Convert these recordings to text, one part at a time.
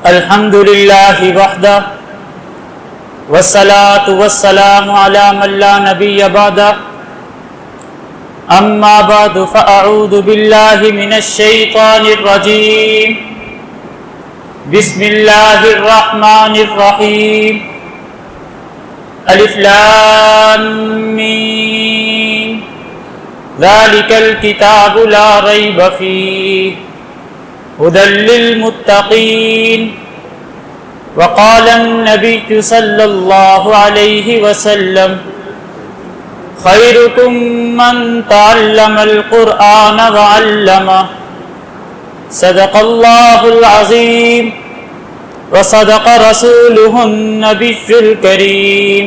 الحمد للہ وحدہ والصلاة والسلام علی من لا نبی بعدہ اما بعد فاعوذ باللہ من الشیطان الرجیم بسم اللہ الرحمن الرحیم الف لام میم ذالک الکتاب لا ریب فیہ هدى للمتقين وقال النبي صلى الله عليه وسلم خيركم من تعلم القرآن وعلمه صدق الله العظيم وصدق رسوله النبي الكريم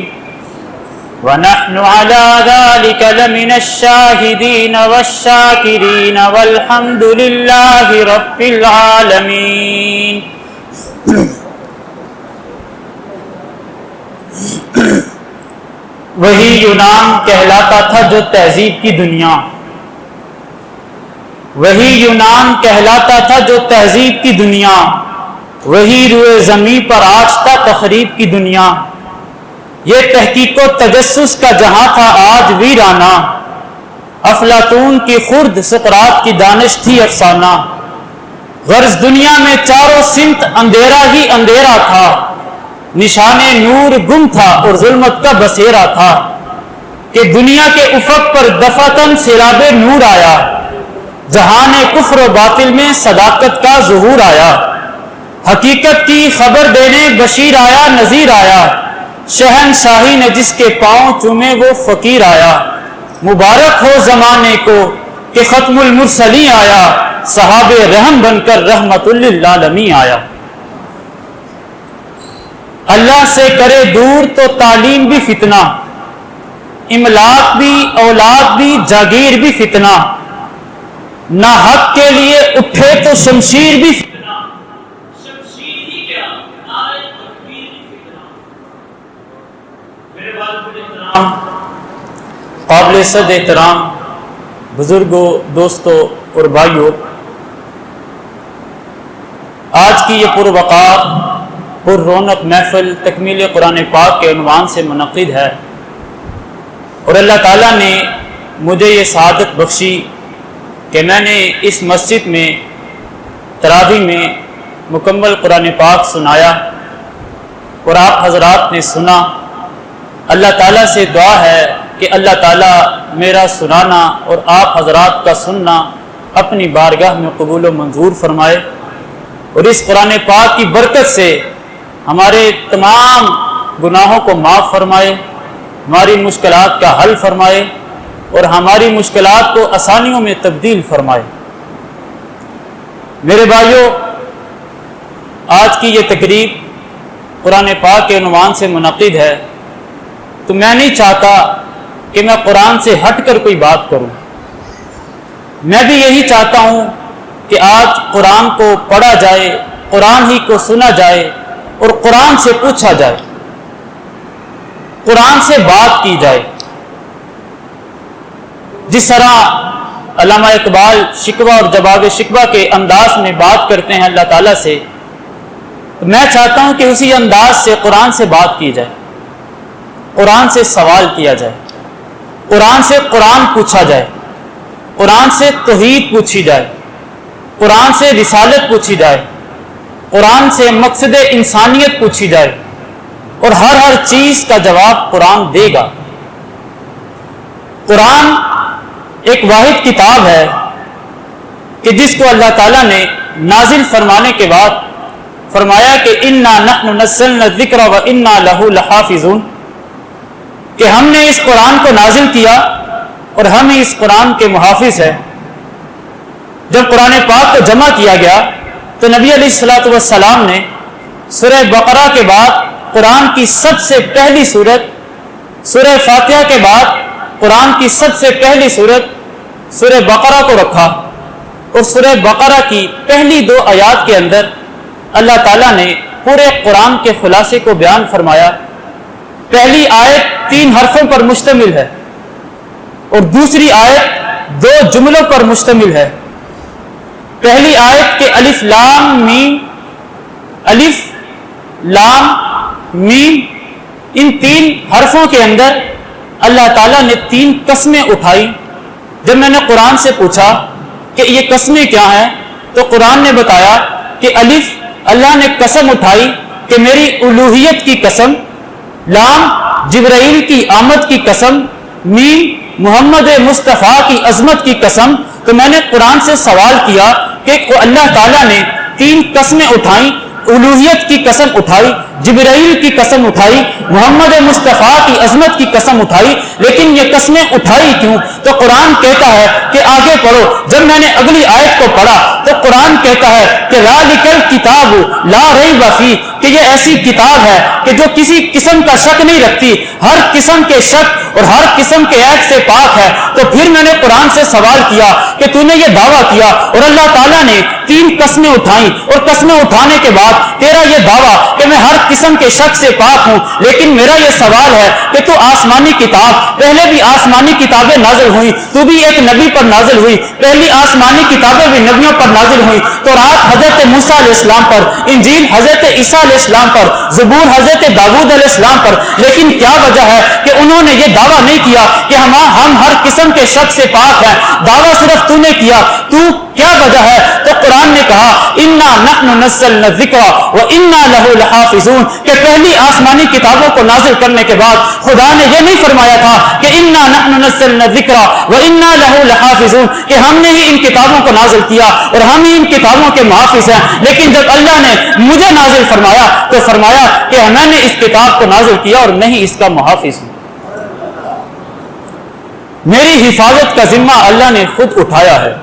ونحن على ذلك لمن الشاهدين والشاكرين والحمد لله رب العالمين. وہی یونان کہلاتا تھا جو تہذیب کی دنیا، وہی یونان کہلاتا تھا جو تہذیب کی دنیا، وہی روئے زمین پر آج تھا تخریب کی دنیا. یہ تحقیق و تجسس کا جہاں تھا آج ویرانہ، افلاطون کی خرد سقراط کی دانش تھی افسانہ. غرض دنیا میں چاروں سمت اندھیرا ہی اندھیرا تھا، نشان نور گم تھا اور ظلمت کا بسیرا تھا. کہ دنیا کے افق پر دفعتاً سیلاب نور آیا، جہان کفر و باطل میں صداقت کا ظہور آیا. حقیقت کی خبر دینے بشیر آیا نذیر آیا، شہنشاہی نے جس کے پاؤں چومے وہ فقیر آیا. مبارک ہو زمانے کو کہ ختم المرسلین آیا، صحاب رحم بن کر رحمت للعالمین آیا. اللہ سے کرے دور تو تعلیم بھی فتنہ، املاک بھی اولاد بھی جاگیر بھی فتنہ. نہ حق کے لیے اٹھے تو شمشیر بھی فتنہ، قابل صد احترام بزرگوں، دوستوں اور بھائیوں، آج کی یہ پروقار پر رونق محفل تکمیل قرآن پاک کے عنوان سے منعقد ہے، اور اللہ تعالیٰ نے مجھے یہ سعادت بخشی کہ میں نے اس مسجد میں تراویح میں مکمل قرآن پاک سنایا اور آپ حضرات نے سنا. اللہ تعالیٰ سے دعا ہے کہ اللہ تعالیٰ میرا سنانا اور آپ حضرات کا سننا اپنی بارگاہ میں قبول و منظور فرمائے، اور اس قرآن پاک کی برکت سے ہمارے تمام گناہوں کو معاف فرمائے، ہماری مشکلات کا حل فرمائے اور ہماری مشکلات کو آسانیوں میں تبدیل فرمائے. میرے بھائیوں، آج کی یہ تقریب قرآن پاک کے عنوان سے منعقد ہے، تو میں نہیں چاہتا کہ میں قرآن سے ہٹ کر کوئی بات کروں. میں بھی یہی چاہتا ہوں کہ آج قرآن کو پڑھا جائے، قرآن ہی کو سنا جائے اور قرآن سے پوچھا جائے، قرآن سے بات کی جائے. جس طرح علامہ اقبال شکوہ اور جواب شکوہ کے انداز میں بات کرتے ہیں اللہ تعالیٰ سے، تو میں چاہتا ہوں کہ اسی انداز سے قرآن سے بات کی جائے، قرآن سے سوال کیا جائے، قرآن سے قرآن پوچھا جائے، قرآن سے توحید پوچھی جائے، قرآن سے رسالت پوچھی جائے، قرآن سے مقصد انسانیت پوچھی جائے، اور ہر چیز کا جواب قرآن دے گا. قرآن ایک واحد کتاب ہے کہ جس کو اللہ تعالیٰ نے نازل فرمانے کے بعد فرمایا کہ انا نحن نزلنا الذکر وانا لہ لحافظون، کہ ہم نے اس قرآن کو نازل کیا اور ہم ہی اس قرآن کے محافظ ہیں. جب قرآن پاک کو جمع کیا گیا تو نبی علیہ الصلوۃ والسلام نے سورہ بقرہ کے بعد قرآن کی سب سے پہلی سورت، سورہ فاتحہ کے بعد قرآن کی سب سے پہلی سورت سورہ بقرہ کو رکھا، اور سورہ بقرہ کی پہلی 2 آیات کے اندر اللہ تعالیٰ نے پورے قرآن کے خلاصے کو بیان فرمایا۔ پہلی آیت 3 حرفوں پر مشتمل ہے اور دوسری آیت 2 جملوں پر مشتمل ہے۔ پہلی آیت کے الف لام میم ان 3 حرفوں کے اندر اللہ تعالیٰ نے 3 قسمیں اٹھائی۔ جب میں نے قرآن سے پوچھا کہ یہ قسمیں کیا ہیں تو قرآن نے بتایا کہ الف اللہ نے قسم اٹھائی کہ میری الوہیت کی قسم، لام جبرائیل کی آمد کی قسم، میم محمد مصطفیٰ کی عظمت کی قسم۔ تو میں نے قرآن سے سوال کیا کہ اللہ تعالیٰ نے 3 قسمیں اٹھائیں، الوہیت کی قسم اٹھائی، جبرائیل کی قسم اٹھائی، محمد مصطفیٰ کی عظمت کی قسم اٹھائی، لیکن یہ قسمیں اٹھائی کیوں؟ تو قرآن کہتا ہے کہ آگے پڑھو۔ جب میں نے اگلی آیت کو پڑھا تو قرآن کہتا ہے کہ ذالک الکتاب لا ریب فیہ، کہ یہ ایسی کتاب ہے کہ جو کسی قسم کا شک نہیں رکھتی، ہر قسم کے شک اور ہر قسم کے عیب سے پاک ہے۔ تو پھر میں نے قرآن سے سوال کیا کہ تو نے یہ دعویٰ کیا اور اللہ تعالیٰ نے 3 قسمیں اٹھائیں، اور قسمیں اٹھانے کے بعد تیرا یہ دعویٰ کہ میں ہر قسم کے شک سے پاک ہوں، لیکن میرا یہ سوال ہے کہ تو آسمانی کتاب، پہلے بھی آسمانی کتابیں نازل ہوئی، تو بھی ایک نبی پر نازل ہوئی، پہلی آسمانی کتابیں بھی نبیوں پر نازل ہوئی، تو رات حضرت موسیٰ علیہ السلام پر، انجیل حضرت عیسیٰ علیہ السلام پر، زبور حضرت داؤد علیہ السلام پر، لیکن کیا وجہ ہے کہ انہوں نے یہ دعویٰ نہیں کیا کہ ہم ہر قسم کے شک سے پاک ہیں؟ دعویٰ صرف تو نے کیا، تو کیا وجہ ہے؟ تو قرآن نے کہا انا نحن نزلنا الذکر وانا لہ لحافظون، کہ پہلی آسمانی کتابوں کو نازل کرنے کے بعد خدا نے یہ نہیں فرمایا تھا کہ انا نحن نزلنا الذکر وانا لہ لحافظون، کہ ہم نے ہی ان کتابوں کو نازل کیا اور ہم ہی ان کتابوں کے محافظ ہیں، لیکن جب اللہ نے مجھے نازل فرمایا تو فرمایا کہ میں نے اس کتاب کو نازل کیا اور میں ہی اس کا محافظ ہوں۔ میری حفاظت کا ذمہ اللہ نے خود اٹھایا ہے۔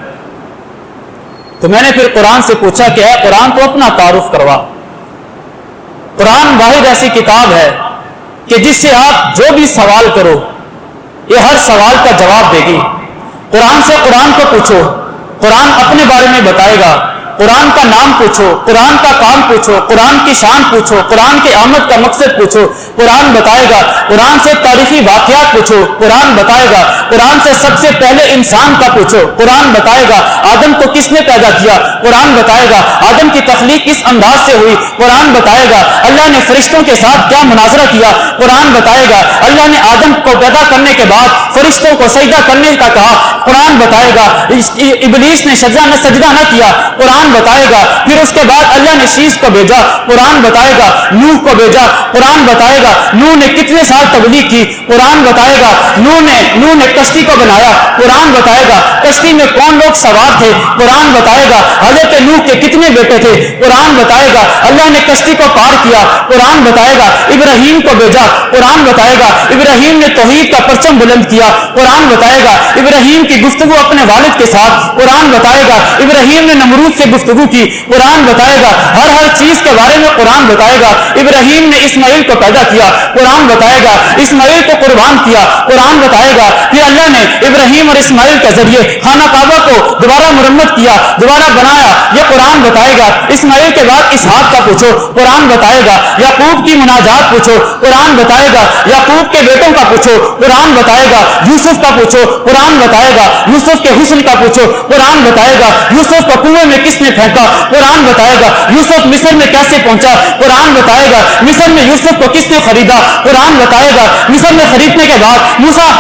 تو میں نے پھر قرآن سے پوچھا کہ اے قرآن تو اپنا تعارف کروا۔ قرآن واحد ایسی کتاب ہے کہ جس سے آپ جو بھی سوال کرو یہ ہر سوال کا جواب دے گی۔ قرآن سے قرآن کو پوچھو، قرآن اپنے بارے میں بتائے گا، قرآن کا نام پوچھو، قرآن کا کام پوچھو، قرآن کی شان پوچھو، قرآن کے آمد کا مقصد پوچھو، قرآن بتائے گا۔ قرآن سے تاریخی واقعات پوچھو، قرآن بتائے گا۔ قرآن سے سب سے پہلے انسان کا پوچھو، قرآن بتائے گا۔ آدم کو کس نے پیدا کیا؟ قرآن بتائے گا۔ آدم کی تخلیق کس انداز سے ہوئی؟ قرآن بتائے گا۔ اللہ نے فرشتوں کے ساتھ کیا مناظرہ کیا؟ قرآن بتائے گا۔ اللہ نے آدم کو پیدا کرنے کے بعد فرشتوں کو سجدہ کرنے کا کہا، قرآن بتائے گا۔ ابلیس نے سجدہ نہ کیا، قرآن بتائے گا۔ پھر اس کے بعد اللہ نے شیش کو بھیجا، قرآن بتائے گا۔ نوح کو بھیجا، قرآن بتائے گا۔ نوح نے کتنے سال تبلیغ کی؟ قرآن بتائے گا۔ نوح نے کشتی کو بنایا، قرآن بتائے گا۔ کشتی میں کون لوگ سوار تھے؟ قرآن بتائے گا۔ حضرت نوح کے کتنے بیٹے تھے؟ قرآن بتائے گا۔ اللہ نے کشتی کو پار کیا، قرآن بتائے گا۔ ابراہیم کو بھیجا، قرآن بتائے گا۔ ابراہیم نے توحید کا پرچم بلند کیا، قرآن بتائے گا۔ ابراہیم کی گفتگو اپنے والد کے ساتھ، قرآن بتائے گا۔ ابراہیم نے نمرود سے گفتگو کی، قرآن بتائے گا۔ ہر چیز کے بارے میں قرآن بتائے گا۔ ابراہیم نے اسماعیل کو پیدا کیا، قرآن بتائے گا۔ اسماعیل کو قربان کیا، قرآن بتائے گا۔ پھر اللہ نے ابراہیم اور اسماعیل کے ذریعے خانہ کعبہ کو دوبارہ مرمت کیا، دوبارہ بنایا، یہ قرآن بتائے گا۔ اسماعیل کے بعد اسحاق کا پوچھو، قرآن بتائے گا۔ یعقوب کی مناجات پوچھو، قرآن بتائے گا۔ یعقوب کے بیٹوں کا پوچھو، قرآن بتائے گا۔ یوسف کا پوچھو، قرآن بتائے گا۔ یوسف کے حسن کا پوچھو، قرآن بتائے گا۔ یوسف کو کنویں میں کس نے پھینکا؟ قرآن بتائے گا۔ یوسف مصر میں کیسے پہنچا؟ قرآن بتائے گا۔ مصر میں یوسف کو کس نے خریدا؟ قرآن بتائے گا۔ مصر میں خریدنے کے بعد موسیٰ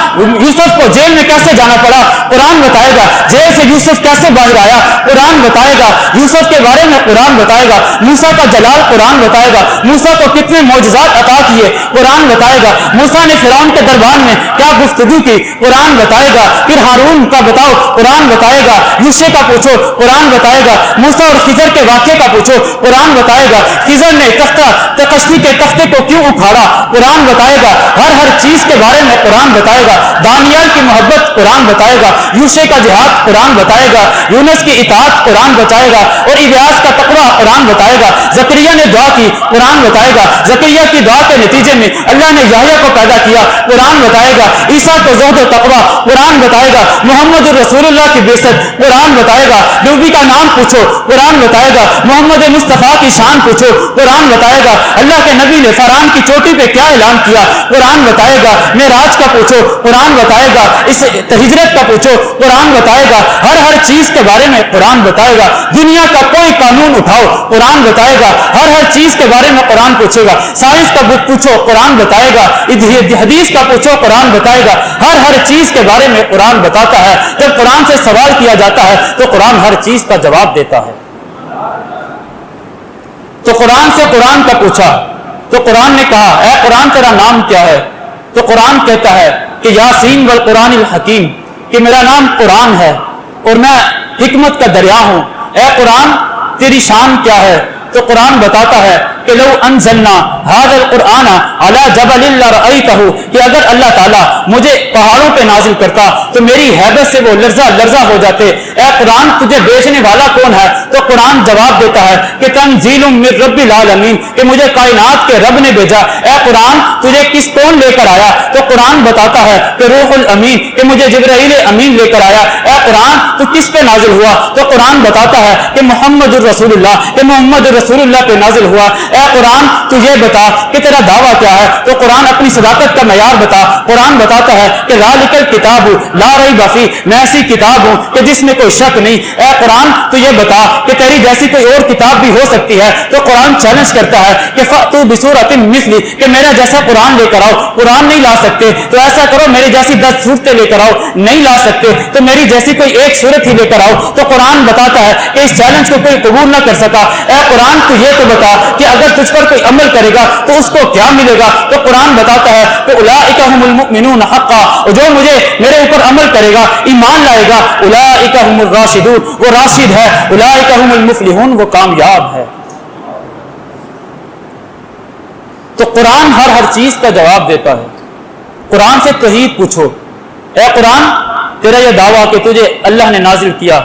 یوسف کو جیل میں کیسے جانا پڑا؟ قرآن بتائے گا۔ جیل سے یوسف کیسے باہر آیا؟ قرآن بتائے گا۔ یوسف کے بارے میں قرآن بتائے گا۔ موسیٰ کا جلال قرآن بتائے گا۔ موسیٰ کو کتنے معجزات عطا کیے؟ قرآن بتائے گا۔ موسیٰ نے فرعون کے دربار میں کیا گفتگو کی؟ قرآن بتائے گا۔ پھر ہارون کا بتاؤ، قرآن بتائے گا۔ یوشع کا پوچھو، قرآن بتائے گا۔ موسیٰ اور خضر کے واقعے کا پوچھو، قرآن بتائے گا۔ خضر نے کشتی کے تختے کو کیوں اکھاڑا؟ قرآن بتائے گا۔ ہر چیز کے بارے میں قرآن بتائے گا۔ دانیال کی محبت قرآن بتائے گا۔ یوشع کا جہاد قرآن بتائے گا۔ یونس کی اطاعت قرآن بتائے گا اور الیاس کا تقویٰ قرآن بتائے گا۔ زکریا نے دعا کی، قرآن بتائے گا۔ زکریا کی دعا کے نتیجے میں اللہ نے یحییٰ کو پیدا کیا، قرآن بتائے گا۔ عیسیٰ کو زہد و تقویٰ قرآن بتائے گا۔ محمد رسول اللہ کی بعثت قرآن بتائے گا۔ نبی کا نام پوچھو، قرآن بتائے گا محمد مصطفیٰ کی شان پوچھو قرآن بتائے گا اللہ کے نبی نے فرعون کی چوٹی پہ کیا اعلان کیا قرآن بتائے گا معراج کا پوچھو قرآن بتائے گا اس ہجرت کا پوچھو قرآن بتائے گا ہر چیز کے بارے میں قرآن بتائے گا دنیا کا کوئی قانون اٹھاؤ قرآن بتائے گا ہر چیز کے بارے میں قرآن پوچھے گا سائنس کا پوچھو قرآن بتائے گا حدیث کا پوچھو قرآن بتائے گا ہر چیز کے بارے میں قرآن بتاتا ہے جب قرآن سے سوال کیا جاتا ہے تو قرآن ہر چیز کا جواب دیتا ہے تو قرآن سے قرآن کا پوچھا تو قرآن نے کہا اے قرآن تیرا نام کیا ہے تو قرآن کہتا ہے کہ یاسین والقرآن الحکیم کہ میرا نام قرآن ہے اور میں حکمت کا دریا ہوں اے قرآن تیری شان کیا ہے تو قرآن بتاتا ہے کہ لو انزلنا هذا القرآن على جبل لرأيته کہ اگر اللہ تعالیٰ مجھے پہاڑوں پہ نازل کرتا تو میری ہیبت سے وہ لرزہ ہو جاتے اے قرآن تجھے بیچنے والا کون ہے تو قرآن جواب دیتا ہے کہ تنزیل من رب العالمین کہ مجھے کائنات کے رب نے بھیجا اے قرآن تجھے کون لے کر آیا تو قرآن بتاتا ہے کہ روح الامین کہ مجھے جبرائیل امین لے کر آیا اے قرآن تو کس پہ نازل ہوا تو قرآن بتاتا ہے کہ محمد الرسول اللہ کہ محمد رسول اللہ پہ نازل ہوا اے قرآن تو یہ بتا کہ تیرا دعویٰ کیا ہے تو قرآن اپنی صداقت کا معیار بتا قرآن بتاتا ہے کہ ذالک الکتاب لا ریب فیہ میں ایسی کتاب ہوں کہ جس میں کوئی شک نہیں اے قرآن تو یہ بتا کہ تیری جیسی کوئی اور کتاب بھی ہو سکتی ہے تو قرآن چیلنج کرتا ہے کہ فأتوا بسورۃ مثلی کہ میرا جیسا قرآن لے کر آؤ قرآن نہیں لا سکتے تو ایسا کرو میری جیسی 10 صورتیں لے کر آؤ نہیں لا سکتے تو میری جیسی کوئی ایک صورت ہی لے کر آؤ تو قرآن بتاتا ہے کہ اس چیلنج کو کوئی قبول نہ کر سکا اے قرآن تو یہ تو بتا کہ اگر تجھ پر کوئی عمل کرے گا تو اس کو کیا ملے گا تو قرآن بتاتا ہے کہ اولئک هم المؤمنون حقا جو مجھے میرے اوپر عمل کرے گا ایمان لائے گا اولئک هم الراشدون وہ راشد ہے اولئک هم المفلحون وہ کامیاب ہے تو قرآن ہر چیز کا جواب دیتا ہے قرآن سے توحید پوچھو اے قرآن تیرا یہ دعویٰ کہ تجھے اللہ نے نازل کیا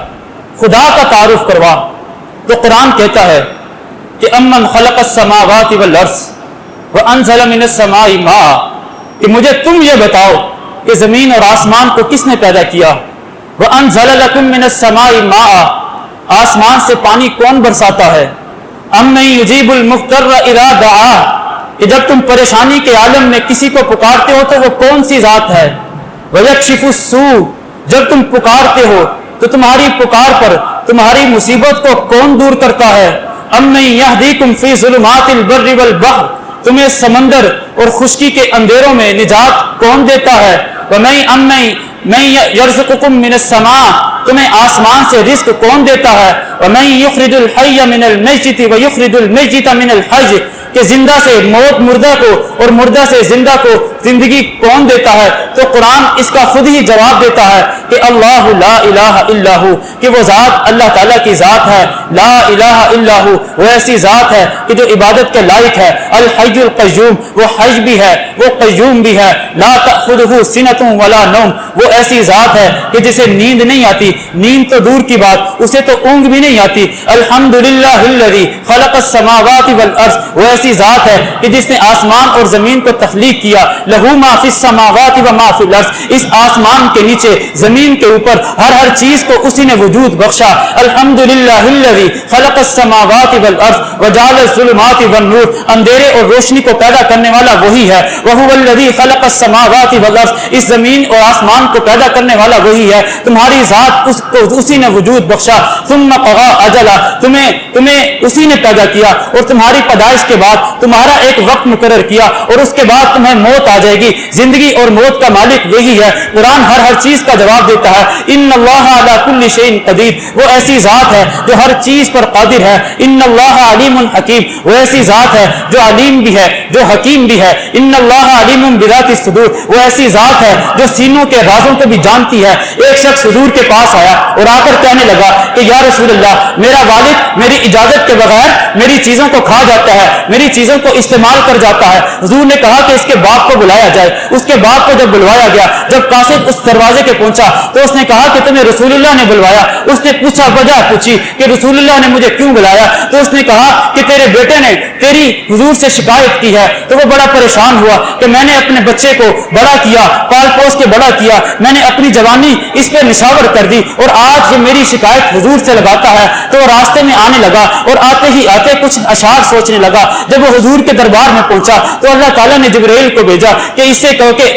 خدا کا تعارف کروا تو قرآن کہتا ہے کہ امن خلق السماوات والارض وانزل من السماء ماء کہ مجھے تم یہ بتاؤ کہ زمین اور آسمان کو کس نے پیدا کیا وانزل لكم من السماء ماء آسمان سے پانی کون برساتا ہے امن یجیب المضطر اذا دعا کہ جب تم پریشانی کے عالم میں کسی کو پکارتے ہو تو وہ کون سی ذات ہے ویکشف السوء جب تم پکارتے ہو تو تمہاری پکار پر تمہاری مصیبت کو کون دور کرتا ہے امن یہدیکم فی ظلمات البر والبحر تمہیں سمندر اور خشکی کے اندھیروں میں نجات کون دیتا ہے ومن یرزقکم من السماء تمہیں آسمان سے رزق کون دیتا ہے ومن یخرج الحی من المیت ویخرج المیت من الحی کہ زندہ سے موت مردہ کو اور مردہ سے زندہ کو زندگی کون دیتا ہے تو قرآن اس کا خود ہی جواب دیتا ہے کہ اللہ لا الہ الا ہو کہ وہ ذات اللہ تعالیٰ کی ذات ہے لا الہ الا ہو وہ ایسی ذات ہے کہ جو عبادت کے لائق ہے الحی القیوم وہ حی بھی ہے وہ قیوم بھی ہے لا تأخذہ سنۃ ولا نوم وہ ایسی ذات ہے کہ جسے نیند نہیں آتی نیند تو دور کی بات اسے تو اونگ بھی نہیں آتی الحمدللہ الذی خلق السماوات والارض وہ ایسی ذات ہے کہ جس نے آسمان اور زمین کو تخلیق کیا لہو ما فی السماوات و ما فی الارض اس آسمان کے نیچے زمین کے اوپر ہر چیز کو اسی نے وجود بخشا الحمدللہ الذی خلق السماوات والارض وجعل الظلمات والنور اندھیرے اور روشنی کو پیدا کرنے والا وہی ہے وہو الذی خلق السماوات والارض اس زمین اور آسمان کو پیدا کرنے والا وہی ہے تمہاری ذات اس کو اسی نے وجود بخشا ثم قضى اجلا تمہیں اسی نے پیدا کیا اور تمہاری پیدائش کے بعد تمہارا ایک وقت مقرر کیا اور اس کے بعد تمہیں موت آ جائے گی زندگی اور موت کا مالک وہی ہے قرآن ہر چیز کا جواب دیتا ہے ان اللہ علی کل شیء قدیر وہ ایسی ذات ہے جو ہر چیز پر قادر ہے ان اللہ علیم حکیم وہ ایسی ذات ہے جو علیم بھی ہے جو حکیم بھی ہے ان اللہ علیم بذات الصدور وہ ایسی ذات ہے جو سینوں کے رازوں کو بھی جانتی ہے ایک شخص حضور کے پاس آیا اور آ کر کہنے لگا کہ یا رسول اللہ میرا والد میری اجازت کے بغیر میری چیزوں کو کھا جاتا ہے میری چیزوں کو استعمال کر جاتا ہے حضور نے کہا کہ اس کے باپ کو بلایا جائے۔ اس کے باپ کو جب بلوایا گیا، جب قاصد اس دروازے کے پہنچا تو اس نے کہا کہ تمہیں رسول اللہ نے بلوایا۔ اس نے پوچھا، وجہ پوچھی کہ رسول اللہ نے مجھے کیوں بلایا؟ تو اس نے کہا کہ تیرے بیٹے نے تیری حضور سے شکایت کی ہے۔ تو وہ بڑا پریشان ہوا کہ میں نے اپنے بچے کو بڑا کیا، پال پوس کے بڑا کیا، میں نے اپنی جوانی اس پہ نشاور کر دی، اور آج یہ میری شکایت حضور سے لگاتا ہے۔ تو وہ راستے میں آنے لگا اور آتے ہی آتے کچھ اشعار سوچنے لگا۔ جب وہ حضور کے دربار میں پہنچا تو اللہ تعالیٰ نے جبرائیل کو بھیجا کہ اس سے کہو کہ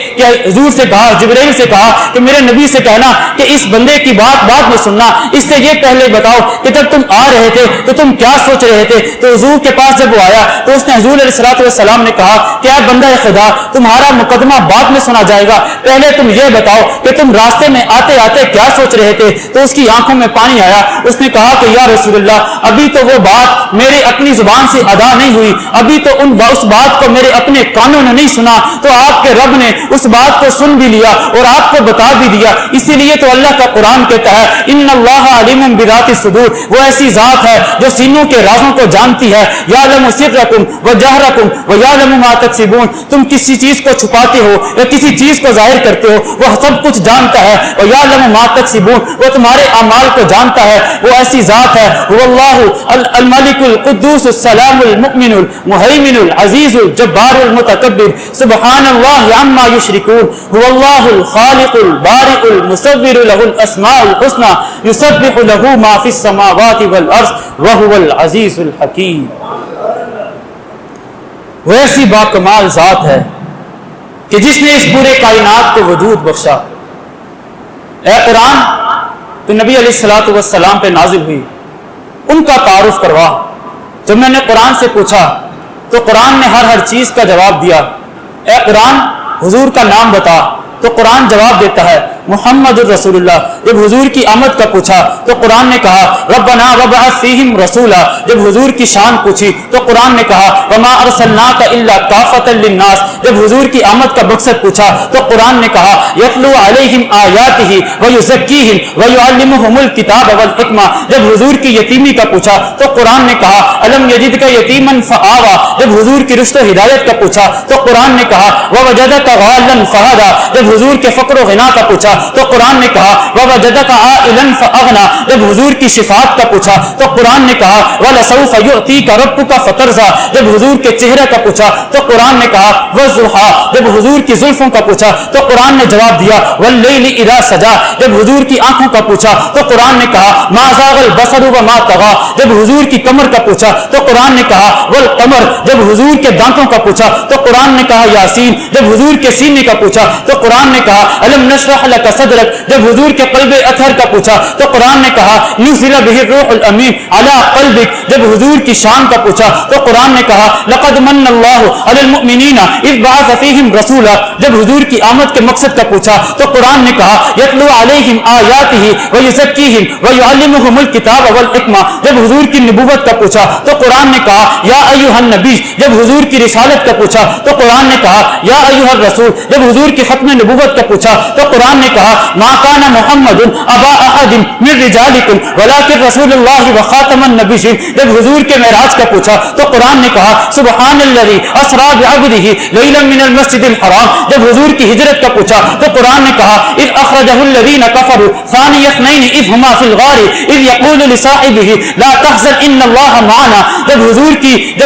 حضور سے کہا، جبرائیل سے کہا کہ میرے نبی سے کہنا کہ اس بندے کی بات بعد میں سننا، اس سے یہ پہلے بتاؤ کہ جب تم آ رہے تھے تو تم کیا سوچ رہے تھے؟ تو حضور کے پاس جب وہ آیا تو اس نے حضور علیہ الصلوۃ والسلام نے کہا کہ اے بندہ خدا، تمہارا مقدمہ بعد میں سنا جائے گا، پہلے تم یہ بتاؤ کہ تم راستے میں آتے آتے کیا سوچ رہے تھے؟ تو اس کی آنکھوں میں پانی آیا۔ اس نے کہا کہ یا رسول اللہ، ابھی تو وہ بات میرے اپنی زبان سے ادا نہیں ہوئی، ابھی تو اس بات کو میرے اپنے کانوں نے نہیں سنا، تو آپ کے رب نے اس بات کو سن بھی لیا اور آپ کو بتا بھی دیا۔ اسی لیے تو اللہ کا قرآن کہتا ہے ان اللہ علیم بذات الصدور، وہ ایسی ذات ہے جو سینوں کے رازوں کو جانتی ہے۔ یعلم سرکم وجہرکم ویعلم ما تکسبون، تم کسی چیز کو چھپاتے ہو یا کسی چیز کو ظاہر کرتے ہو وہ سب کچھ جانتا ہے۔ ویعلم ما تکسبون، وہ تمہارے اعمال کو جانتا ہے۔ وہ ایسی ذات ہے، هو اللہ الملک القدوس السلام المؤمن المہیمن العزیز الجبار المتکبر سبحان اللہ عما یشرکون، هو اللہ الخالق البارئ المصور له الاسماء الحسنى یسبح له ما فی السماوات والارض وهو العزیز الحکیم۔ وہ ایسی باکمال ذات ہے کہ جس نے اس پورے کائنات کو وجود بخشا۔ اے قرآن تو نبی علیہ الصلوۃ والسلام پہ نازل ہوئی، ان کا تعارف کروا۔ جب میں نے قرآن سے پوچھا تو قرآن نے ہر چیز کا جواب دیا۔ اے قرآن حضور کا نام بتا، تو قرآن جواب دیتا ہے محمد الرسول اللہ۔ جب حضور کی آمد کا پوچھا تو قرآن نے کہا ربنا وابعث فیہم رسولا۔ جب حضور کی شان پوچھی تو قرآن نے کہا وما ارسلناک الا کافۃ للناس۔ جب حضور کی آمد کا مقصد پوچھا تو قرآن نے کہا یتلو علیہم آیاتہ ویزکیہم ویعلمہم الکتاب والحکمہ۔ جب حضور کی یتیمی کا پوچھا تو قرآن نے کہا الم یجدک یتیما فآویٰ۔ جب حضور کی رشد و ہدایت کا پوچھا تو قرآن نے کہا ووجدک ضالا فہدیٰ۔ جب حضور کے فقر و غنا کا پوچھا تو قرآن نے کہا ووجدک عائلا فاغنیٰ۔ جب حضور کی شفاعت کا پوچھا تو قرآن نے کہا ولسوف یعطیک ربک فترضیٰ۔ جب حضور کے چہرے کا پوچھا تو قرآن نے کہا والضحیٰ۔ جب حضور کی زلفوں کا پوچھا تو قرآن نے جواب دیا واللیل اذا سجیٰ۔ جب حضور کی آنکھوں کا پوچھا تو قرآن نے کہا ما زاغ البصر وما طغیٰ۔ جب حضور کی کمر کا پوچھا تو قرآن نے کہا والقمر۔ جب حضور کے دانتوں کا پوچھا تو قرآن نے کہا یاسین۔ جب حضور کے سینے کا پوچھا تو قرآن نے کہا الم نشرح لک صدرک۔ جب حضور کے قلب اطہر کا پوچھا تو قرآن نے کہا نزل بہ الروح الامین علی قلبک۔ جب حضور کی شان کا پوچھا تو قرآن نے کہا لقد من اللہ علی المؤمنین اذ بعث فیہم رسولا۔ جب حضور کی آمد کے مقصد کا پوچھا تو قرآن نے کہا یتلو علیہم آیاتہ ویزکیہم ویعلمہم الکتاب والحکمہ۔ جب حضور کی نبوت کا پوچھا تو قرآن نے کہا یا ایھا النبی۔ جب حضور کی رسالت کا پوچھا تو قرآن نے کہا یا ایھا الرسول۔ جب حضور کی ختم نبوت کا پوچھا تو قرآن نے کہا ما کان محمد ابا احد من رجالکم ولکن رسول اللہ وخاتم النبیین۔ جب حضور کے معراج کا پوچھا تو قرآن نے کہا سبحان الذی اسری بعبدہ لیلا من المسجد الحرام۔ جب حضور کی ہجرت کا پوچھا تو قرآن نے کہا اذ اخرجہ الذین کفروا ثانی اثنین اذ ہما فی الغار اذ یقول لصاحبہ لا تحزن ان اللہ معنا۔ جب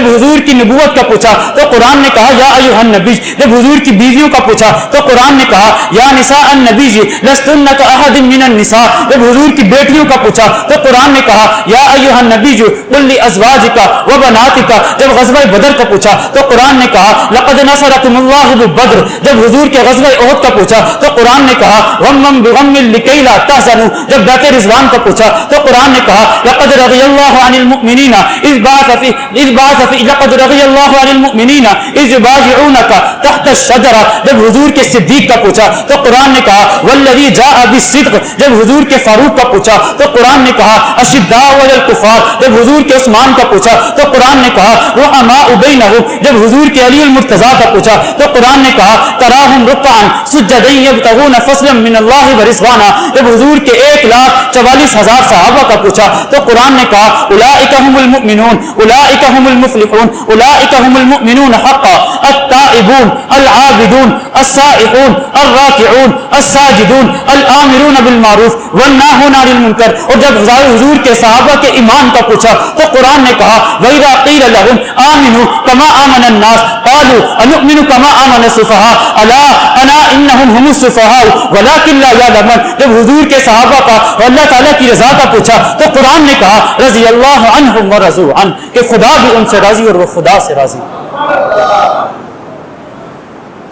حضور کی نبوت کا پوچھا تو قرآن نے کہا یا ایھا النبی۔ جب حضور کی بیویوں کا پوچھا تو قرآن نے کہا یا نساء النبی لستن کاحد من النساء۔ جب حضور کی بیٹیوں کا پوچھا تو قرآن نے کہا یا ایھا النبی قل لازواجک وبناتک۔ جب غزوہ بدر کا پوچھا تو قرآن نے کہا لقد نصرکم اللہ ببدر۔ جب حضور کے غزوہ احد کا پوچھا تو قرآن نے کہا غم بغم لکی لا تحزنوا۔ جب بیعت رضوان کا پوچھا تو قرآن نے کہا لقد رضی اللہ عن المؤمنین اذ بعث لقد رضی اللہ عن المؤمنین اذ یبایعونک تحت الشجرہ۔ جب حضور کے صدیق کا پوچھا تو قرآن نے کہا والذی جاء بالصدق۔ جب حضور کے فاروق کا پوچھا تو قرآن نے کہا اشداء علی الکفار۔ جب حضور کے عثمان کا پوچھا تو قرآن نے کہا رحماء بینہم۔ جب حضور کے علی المرتضیٰ کا پوچھا تو قرآن نے کہا تراہم رکعا سجدا یبتغون فضلا من اللہ ورضوانا۔ جب حضور کے 1,44,000 صحابہ کا پوچھا تو قرآن نے کہا اولئک هم المؤمنون اولئک هم المفلحون اولئک هم المؤمنون حقا التائبون التائبون العابدون السائحون الراکعون الساجدون الآمرون بالمعروف والناہون عن المنکر. اور جب حضور کے صحابہ کے ایمان کا پوچھا تو قرآن نے کہا وَإِذَا قِيلَ لَهُمْ آمِنُوا كَمَا آمَنَ النَّاسُ قَالُوا أَنُؤْمِنُ كَمَا آمَنَ السُّفَهَاءُ أَلَا إِنَّهُمْ هُمُ السُّفَهَاءُ وَلَكِنْ لَا يَعْلَمُونَ. جب حضور کے صحابہ کا اور اللہ تعالیٰ کی رضا کا پوچھا تو قرآن نے کہا رضی اللہ عنہم ورضوا عنہ کہ خدا بھی ان سے راضی اور وہ خدا سے راضی.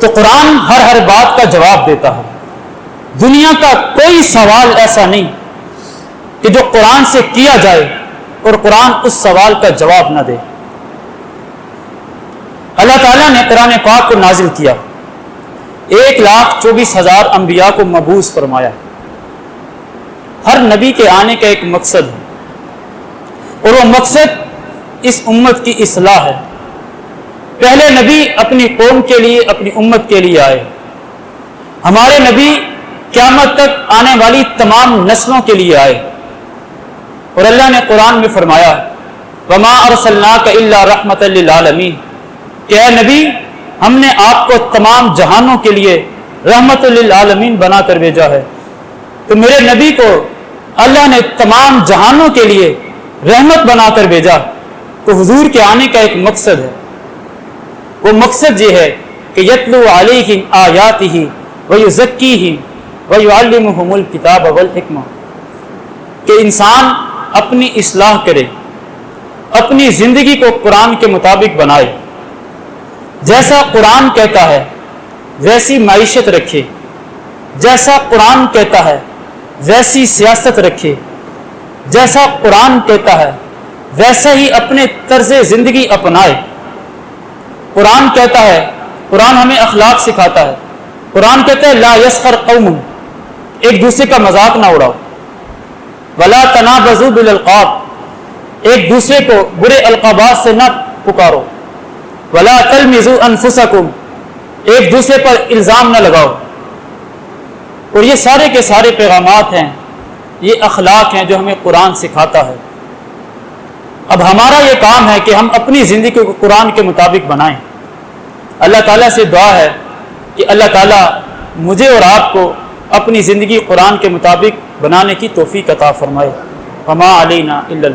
تو قرآن ہر بات کا جواب دیتا ہے. دنیا کا کوئی سوال ایسا نہیں کہ جو قرآن سے کیا جائے اور قرآن اس سوال کا جواب نہ دے. اللہ تعالیٰ نے قرآن پاک کو نازل کیا, 1,24,000 انبیاء کو مبعوث فرمایا. ہر نبی کے آنے کا ایک مقصد ہے اور وہ مقصد اس امت کی اصلاح ہے. پہلے نبی اپنی قوم کے لیے, اپنی امت کے لیے آئے. ہمارے نبی قیامت تک آنے والی تمام نسلوں کے لیے آئے. اور اللہ نے قرآن میں فرمایا وَمَا أَرْسَلْنَاكَ إِلَّا رَحْمَةً لِّلْعَالَمِينَ کہ اے نبی ہم نے آپ کو تمام جہانوں کے لیے رحمت للعالمین بنا کر بھیجا ہے. تو میرے نبی کو اللہ نے تمام جہانوں کے لیے رحمت بنا کر بھیجا. تو حضور کے آنے کا ایک مقصد ہے. وہ مقصد یہ ہے کہ یتلو علیہم آیاتہ ویزکیہم ویعلمہم الکتاب والحکمہ, کہ انسان اپنی اصلاح کرے, اپنی زندگی کو قرآن کے مطابق بنائے, جیسا قرآن کہتا ہے ویسی معیشت رکھے, جیسا قرآن کہتا ہے ویسی سیاست رکھے, جیسا قرآن کہتا ہے ویسا ہی اپنے طرز زندگی اپنائے. قرآن کہتا ہے, قرآن ہمیں اخلاق سکھاتا ہے. قرآن کہتا ہے لا یسخر قوم, ایک دوسرے کا مذاق نہ اڑاؤ. ولا تنابزوا بالالقاب, ایک دوسرے کو برے القابات سے نہ پکارو. ولا تلمزوا انفسکم, ایک دوسرے پر الزام نہ لگاؤ. اور یہ سارے کے سارے پیغامات ہیں, یہ اخلاق ہیں جو ہمیں قرآن سکھاتا ہے. اب ہمارا یہ کام ہے کہ ہم اپنی زندگی کو قرآن کے مطابق بنائیں. اللہ تعالیٰ سے دعا ہے کہ اللہ تعالیٰ مجھے اور آپ کو اپنی زندگی قرآن کے مطابق بنانے کی توفیق عطا فرمائے. وما علینا الا